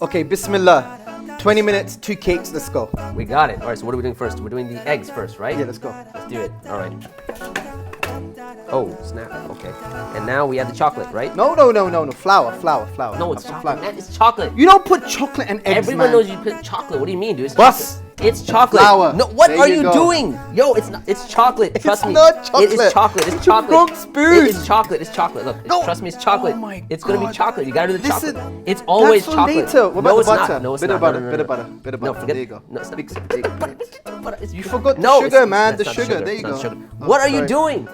Okay, Bismillah. 20 minutes, 2 cakes, let's go. We got it. All right, so what are we doing first? We're doing the eggs first, right? Yeah, let's go. Let's do it. All right. Oh, snap. Okay. And now we add the chocolate, right? No. Flour. No, it's chocolate. Man, it's chocolate. You don't put chocolate and eggs, Everyone man. knows you put chocolate. What do you mean, dude? It's Bus. chocolate. It's chocolate. Flour. No, what There are you you go. doing? Yo, it's not. It's chocolate. Trust me. It's not chocolate. It is chocolate. It's It's the chocolate. wrong spoon. It is chocolate. It's chocolate. Look, No. trust me, it's chocolate. Oh my it's gonna be God. chocolate. You gotta do the Listen, chocolate. It's always that's for chocolate. later. What about no, the it's butter? not. No, it's Bit not. of butter, No, no, bit no, of butter, no. bit of No, butter. forget. There you go. No, it's not. Big sip, big sip. Butter, it's- You forgot the No, sugar, it's- man. that's The not sugar. There you It's not go. sugar. Oh, What are you sorry. doing?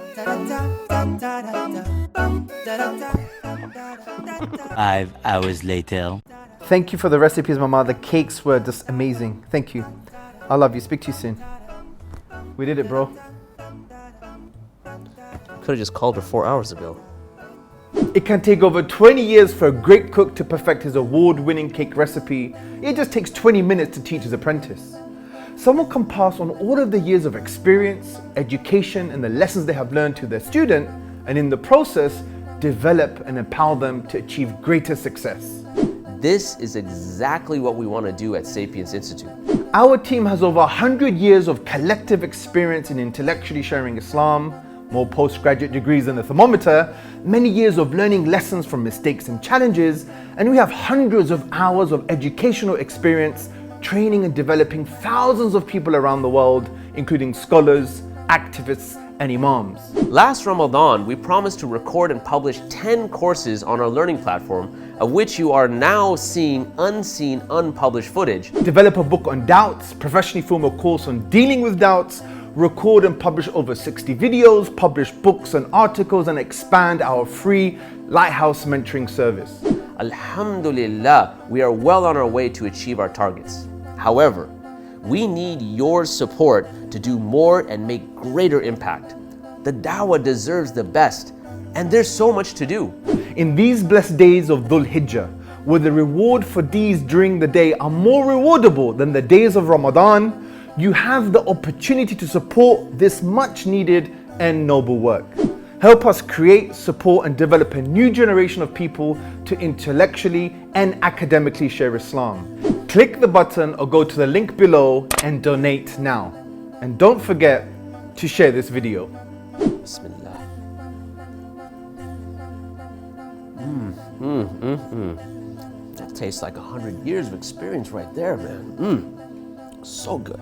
5 hours later. Thank you for the recipes, Mama. The cakes were just amazing. Thank you. I love you. Speak to you soon. We did it, bro. Could have just called her 4 hours ago. It can take over 20 years for a great cook to perfect his award-winning cake recipe. It just takes 20 minutes to teach his apprentice. Someone can pass on all of the years of experience, education, and the lessons they have learned to their student, and in the process, develop and empower them to achieve greater success. This is exactly what we want to do at Sapience Institute. Our team has over 100 years of collective experience in intellectually sharing Islam, more postgraduate degrees than a thermometer, many years of learning lessons from mistakes and challenges, and we have hundreds of hours of educational experience training and developing thousands of people around the world, including scholars, activists, and imams. Last Ramadan, we promised to record and publish 10 courses on our learning platform, of which you are now seeing unseen, unpublished footage. Develop a book on doubts, professionally film a course on dealing with doubts, record and publish over 60 videos, publish books and articles, and expand our free Lighthouse mentoring service. Alhamdulillah, we are well on our way to achieve our targets. However, we need your support to do more and make greater impact. The dawah deserves the best, and there's so much to do. In these blessed days of Dhul Hijjah, where the reward for deeds during the day are more rewardable than the days of Ramadan, you have the opportunity to support this much needed and noble work. Help us create, support, and develop a new generation of people to intellectually and academically share Islam. Click the button or go to the link below and donate now. And don't forget to share this video. Bismillah. That tastes like 100 years of experience right there, man. So good.